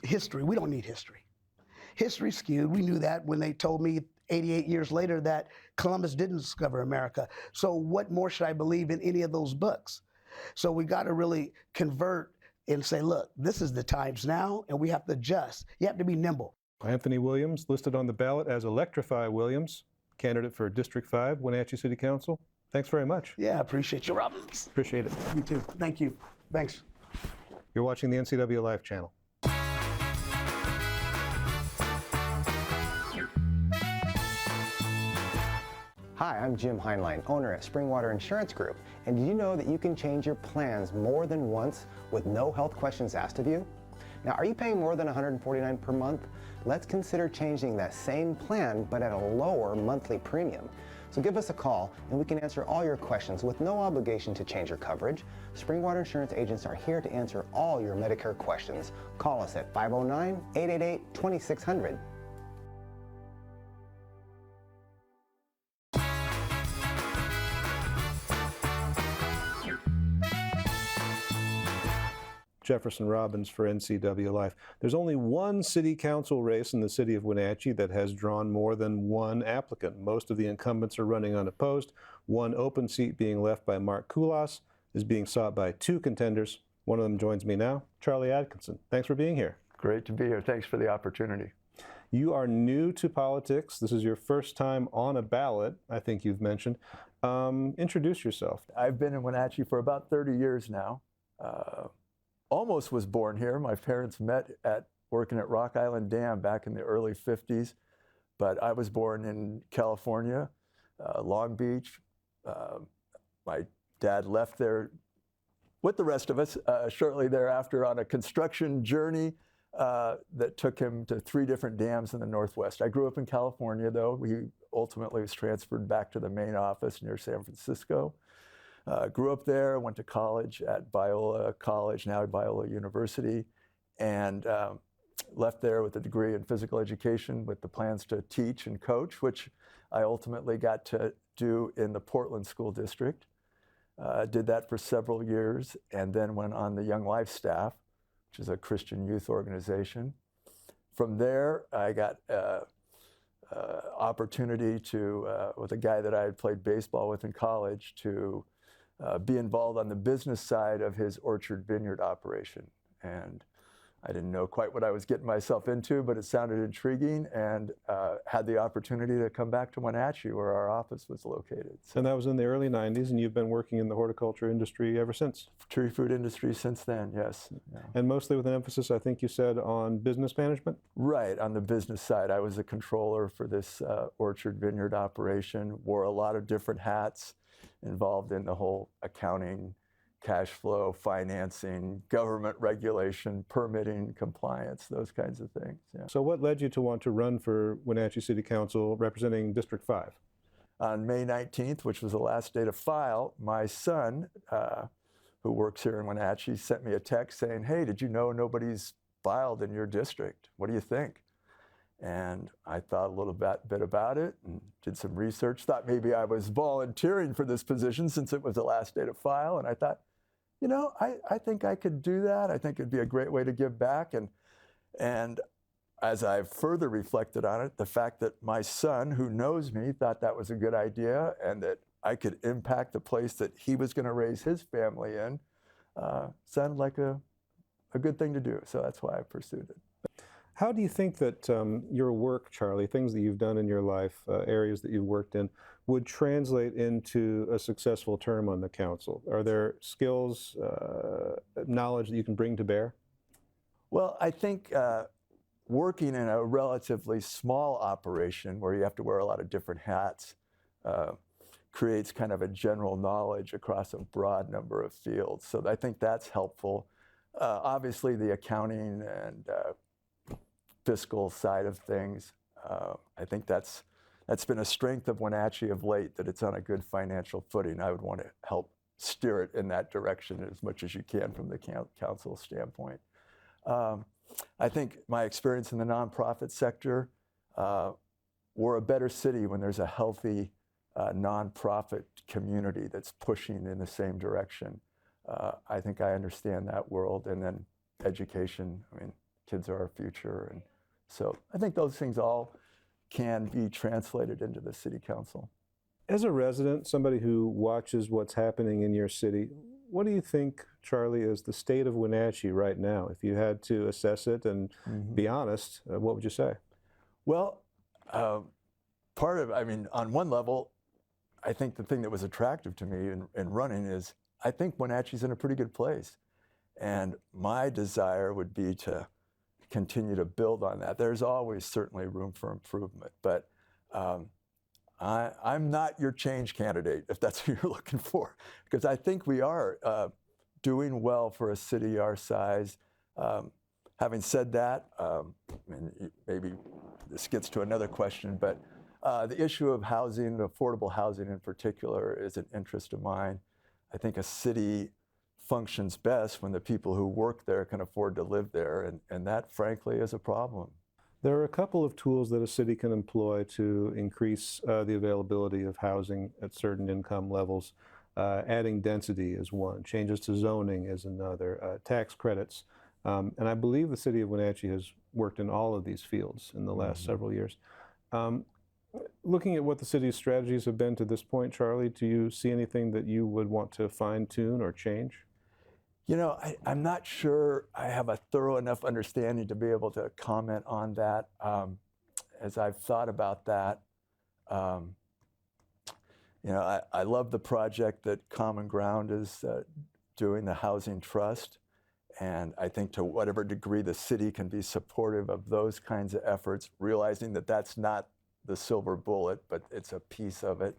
history. We don't need history. History's skewed. We knew that when they told me 88 years later that Columbus didn't discover America. So what more should I believe in any of those books? So we got to really convert and say, look, this is the times now, and we have to adjust. You have to be nimble. Anthony Williams, listed on the ballot as Electrify Williams, candidate for District 5, Wenatchee City Council. Thanks very much. Yeah, appreciate you, Robin. Appreciate it. You too. Thank you. Thanks. You're watching the NCW Life channel. Hi, I'm Jim Heinlein, owner at Springwater Insurance Group. And did you know that you can change your plans more than once with no health questions asked of you? Now, are you paying more than $149 per month? Let's consider changing that same plan, but at a lower monthly premium. So give us a call and we can answer all your questions with no obligation to change your coverage. Springwater Insurance agents are here to answer all your Medicare questions. Call us at 509-888-2600. Jefferson Robbins for NCW Life. There's only one city council race in the city of Wenatchee that has drawn more than one applicant. Most of the incumbents are running unopposed. One open seat being left by Mark Koulas is being sought by two contenders. One of them joins me now, Charlie Atkinson. Thanks for being here. Great to be here. Thanks for the opportunity. You are new to politics. This is your first time on a ballot, I think you've mentioned. Introduce yourself. I've been in Wenatchee for about 30 years now. Almost was born here. My parents met working at Rock Island Dam back in the early 50s, but I was born in California, Long Beach. My dad left there with the rest of us shortly thereafter on a construction journey that took him to 3 different dams in the Northwest. I grew up in California, though. He ultimately was transferred back to the main office near San Francisco. Grew up there, went to college at Biola College, now at Biola University, and left there with a degree in physical education with the plans to teach and coach, which I ultimately got to do in the Portland School District. Did that for several years, and then went on the Young Life staff, which is a Christian youth organization. From there, I got opportunity to, with a guy that I had played baseball with in college, to be involved on the business side of his orchard vineyard operation. And I didn't know quite what I was getting myself into, but it sounded intriguing, and had the opportunity to come back to Wenatchee, where our office was located. So, and that was in the early 90s, and you've been working in the horticulture industry ever since? Tree fruit industry since then, yes. Yeah. And mostly with an emphasis, I think you said, on business management? Right, on the business side. I was a controller for this orchard vineyard operation, wore a lot of different hats, involved in the whole accounting, cash flow, financing, government regulation, permitting, compliance, those kinds of things. Yeah. So what led you to want to run for Wenatchee City Council representing District 5? On May 19th, which was the last day to file, my son, who works here in Wenatchee, sent me a text saying, hey, did you know nobody's filed in your district? What do you think? And I thought a little bit about it and did some research, thought maybe I was volunteering for this position since it was the last day to file. And I thought, you know, I think I could do that. I think it'd be a great way to give back. And as I've further reflected on it, the fact that my son, who knows me, thought that was a good idea and that I could impact the place that he was going to raise his family in, sounded like a good thing to do. So that's why I pursued it. How do you think that your work, Charlie, things that you've done in your life, areas that you've worked in, would translate into a successful term on the council? Are there skills, knowledge that you can bring to bear? Well, I think working in a relatively small operation where you have to wear a lot of different hats creates kind of a general knowledge across a broad number of fields. So I think that's helpful. Obviously, the accounting and fiscal side of things, I think that's been a strength of Wenatchee of late, that it's on a good financial footing. I would want to help steer it in that direction as much as you can from the council standpoint. I think my experience in the nonprofit sector, we're a better city when there's a healthy nonprofit community that's pushing in the same direction. I think I understand that world. And then education, I mean, kids are our future. And so I think those things all can be translated into the city council. As a resident, somebody who watches what's happening in your city, what do you think, Charlie, is the state of Wenatchee right now? If you had to assess it and be honest, what would you say? Well, part of, I mean, on one level, I think the thing that was attractive to me in running is I think Wenatchee's in a pretty good place. And my desire would be to continue to build on that. There's always certainly room for improvement, but I'm not your change candidate, if that's what you're looking for, because I think we are doing well for a city our size. Having said that, and maybe this gets to another question, but the issue of housing, affordable housing in particular, is an interest of mine. I think a city functions best when the people who work there can afford to live there, and that, frankly, is a problem. There are a couple of tools that a city can employ to increase the availability of housing at certain income levels. Adding density is one, changes to zoning is another, tax credits. And I believe the city of Wenatchee has worked in all of these fields in the last several years. Looking at what the city's strategies have been to this point, Charlie, do you see anything that you would want to fine-tune or change? You know, I'm not sure I have a thorough enough understanding to be able to comment on that. As I've thought about that, you know, I love the project that Common Ground is doing, the Housing Trust. And I think to whatever degree the city can be supportive of those kinds of efforts, realizing that that's not the silver bullet, but it's a piece of it.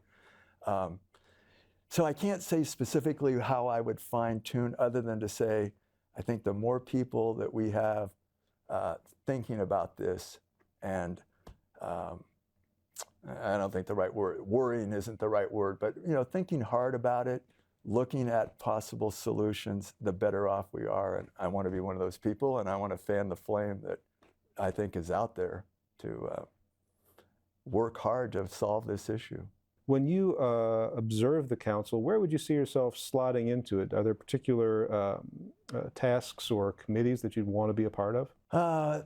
So I can't say specifically how I would fine-tune, other than to say, I think the more people that we have thinking about this, and I don't think the right word, worrying isn't the right word, but you know, thinking hard about it, looking at possible solutions, the better off we are. And I want to be one of those people, and I want to fan the flame that I think is out there to work hard to solve this issue. When you observe the council, where would you see yourself slotting into it? Are there particular tasks or committees that you'd want to be a part of?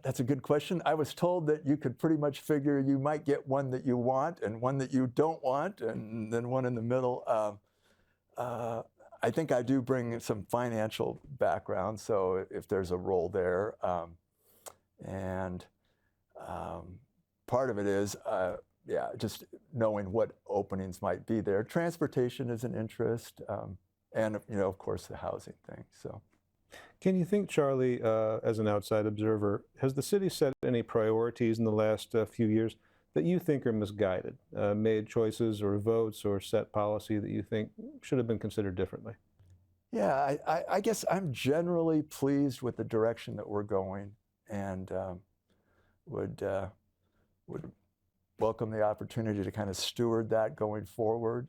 That's a good question. I was told that you could pretty much figure you might get one that you want and one that you don't want, and then one in the middle. I think I do bring some financial background, so if there's a role there. Part of it is, yeah, just knowing what openings might be there. Transportation is an interest, and you know, of course, the housing thing. So, can you think, Charlie, as an outside observer, has the city set any priorities in the last few years that you think are misguided, made choices or votes or set policy that you think should have been considered differently? Yeah, I guess I'm generally pleased with the direction that we're going, and would welcome the opportunity to kind of steward that going forward,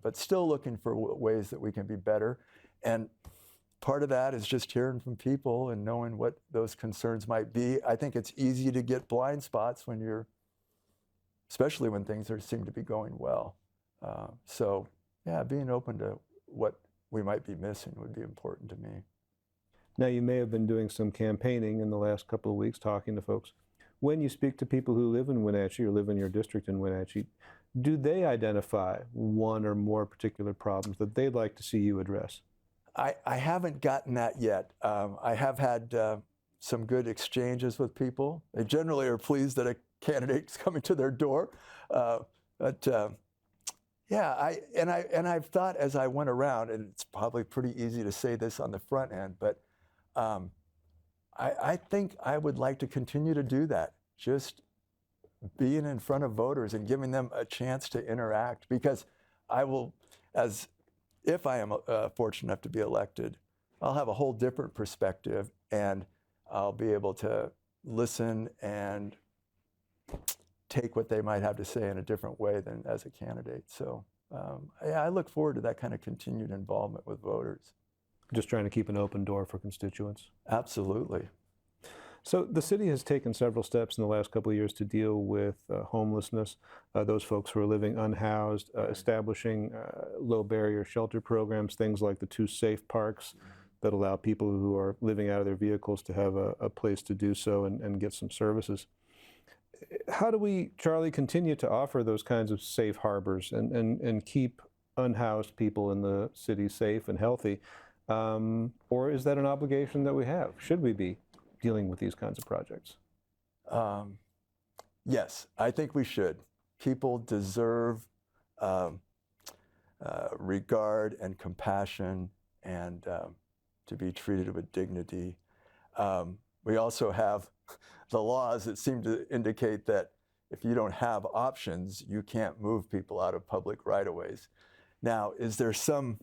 but still looking for ways that we can be better. And part of that is just hearing from people and knowing what those concerns might be. I think it's easy to get blind spots when you're, especially when things seem to be going well. So yeah, being open to what we might be missing would be important to me. Now, you may have been doing some campaigning in the last couple of weeks, talking to folks. When you speak to people who live in Wenatchee or live in your district in Wenatchee, do they identify one or more particular problems that they'd like to see you address? I haven't gotten that yet. I have had some good exchanges with people. They generally are pleased that a candidate's coming to their door. Yeah, I've thought as I went around, and it's probably pretty easy to say this on the front end, but I think I would like to continue to do that, just being in front of voters and giving them a chance to interact, because I will, if I am fortunate enough to be elected, I'll have a whole different perspective, and I'll be able to listen and take what they might have to say in a different way than as a candidate. So I look forward to that kind of continued involvement with voters. Just trying to keep an open door for constituents. Absolutely. So the city has taken several steps in the last couple of years to deal with homelessness, those folks who are living unhoused, establishing low barrier shelter programs, things like the 2 safe parks that allow people who are living out of their vehicles to have a place to do so and get some services. How do we, Charlie, continue to offer those kinds of safe harbors and keep unhoused people in the city safe and healthy? Or is that an obligation that we have? Should we be dealing with these kinds of projects? Yes, I think we should. People deserve regard and compassion and to be treated with dignity. We also have the laws that seem to indicate that if you don't have options, you can't move people out of public right-of-ways. Now, is there some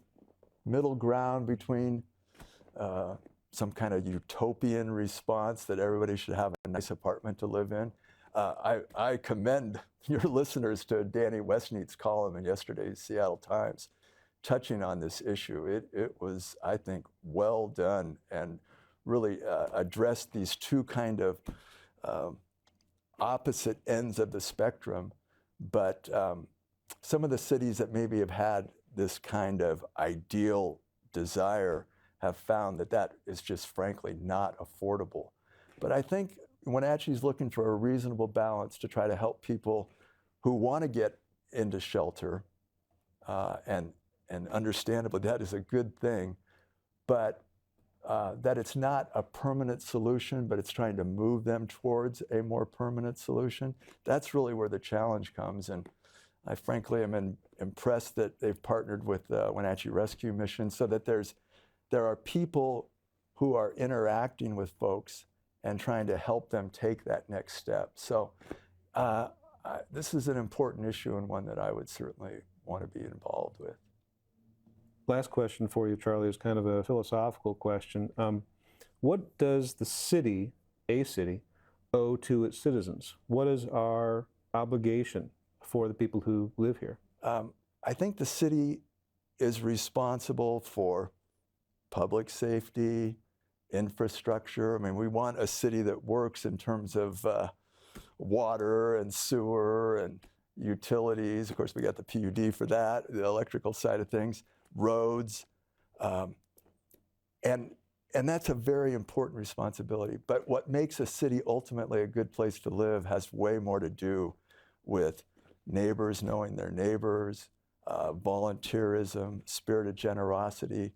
middle ground between some kind of utopian response that everybody should have a nice apartment to live in? I commend your listeners to Danny Westneat's column in yesterday's Seattle Times touching on this issue. It was, I think, well done and really addressed these 2 kind of opposite ends of the spectrum. But some of the cities that maybe have had this kind of ideal desire have found that that is just frankly not affordable. But I think Wenatchee's looking for a reasonable balance to try to help people who want to get into shelter, and understandably that is a good thing, but that it's not a permanent solution, but it's trying to move them towards a more permanent solution. That's really where the challenge comes. And I frankly am impressed that they've partnered with Wenatchee Rescue Mission so that there are people who are interacting with folks and trying to help them take that next step. So this is an important issue and one that I would certainly want to be involved with. Last question for you, Charlie, is kind of a philosophical question. What does the city, a city, owe to its citizens? What is our obligation for the people who live here? I think the city is responsible for public safety, infrastructure. I mean, we want a city that works in terms of water and sewer and utilities. Of course, we got the PUD for that, the electrical side of things, roads. And that's a very important responsibility. But what makes a city ultimately a good place to live has way more to do with neighbors knowing their neighbors, volunteerism, spirit of generosity.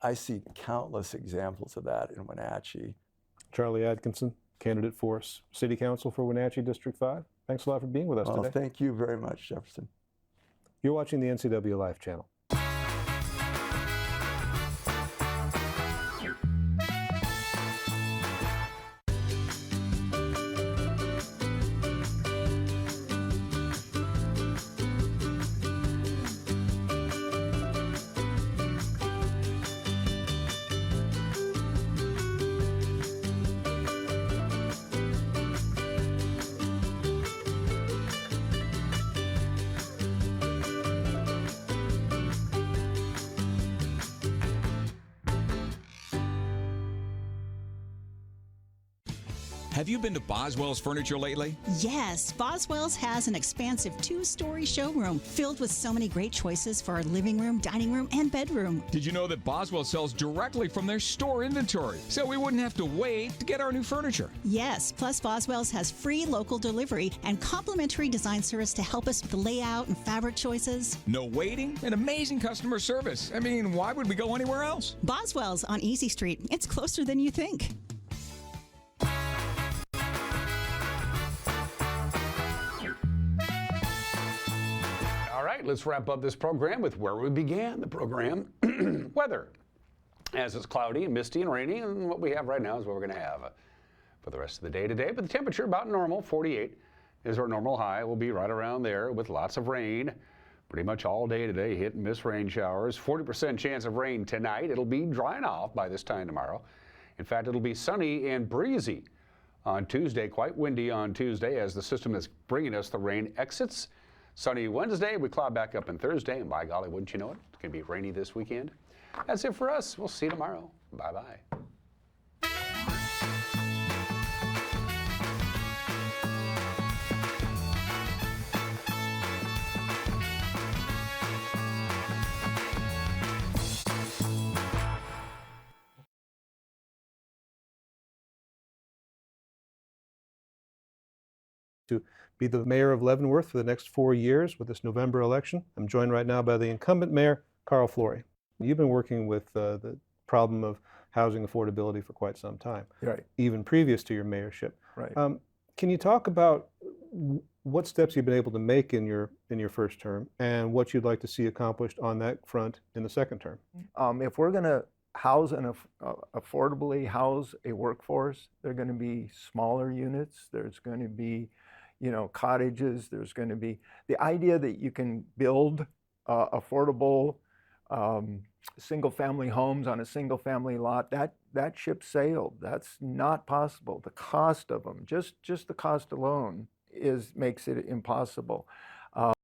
I see countless examples of that in Wenatchee. Charlie Atkinson, candidate for City Council for Wenatchee District 5. Thanks a lot for being with us today. Thank you very much, Jefferson. You're watching the NCW Life channel. Have you been to Boswell's Furniture lately? Yes, Boswell's has an expansive 2-story showroom filled with so many great choices for our living room, dining room, and bedroom. Did you know that Boswell sells directly from their store inventory, so we wouldn't have to wait to get our new furniture? Yes, plus Boswell's has free local delivery and complimentary design service to help us with the layout and fabric choices. No waiting and amazing customer service. I mean, why would we go anywhere else? Boswell's on Easy Street. It's closer than you think. All right, let's wrap up this program with where we began the program. Weather. As it's cloudy and misty and rainy, and what we have right now is what we're going to have for the rest of the day today. But the temperature about normal, 48 is our normal high. We'll be right around there with lots of rain pretty much all day today. Hit and miss rain showers. 40% chance of rain tonight. It'll be drying off by this time tomorrow. In fact, it'll be sunny and breezy on Tuesday, quite windy on Tuesday as the system that's bringing us the rain exits Sunny Wednesday, we cloud back up on Thursday, and by golly, wouldn't you know it, it's going to be rainy this weekend. That's it for us. We'll see you tomorrow. Bye-bye. To be the mayor of Leavenworth for the next 4 years with this November election. I'm joined right now by the incumbent mayor, Carl Flory. You've been working with the problem of housing affordability for quite some time, Right. even previous to your mayorship. Right. Can you talk about what steps you've been able to make in your first term and what you'd like to see accomplished on that front in the second term? If we're going to house and affordably house a workforce, they're going to be smaller units. There's going to be, cottages. There's going to be the idea that you can build affordable single-family homes on a single-family lot. That ship sailed. That's not possible. The cost of them, just the cost alone, makes it impossible.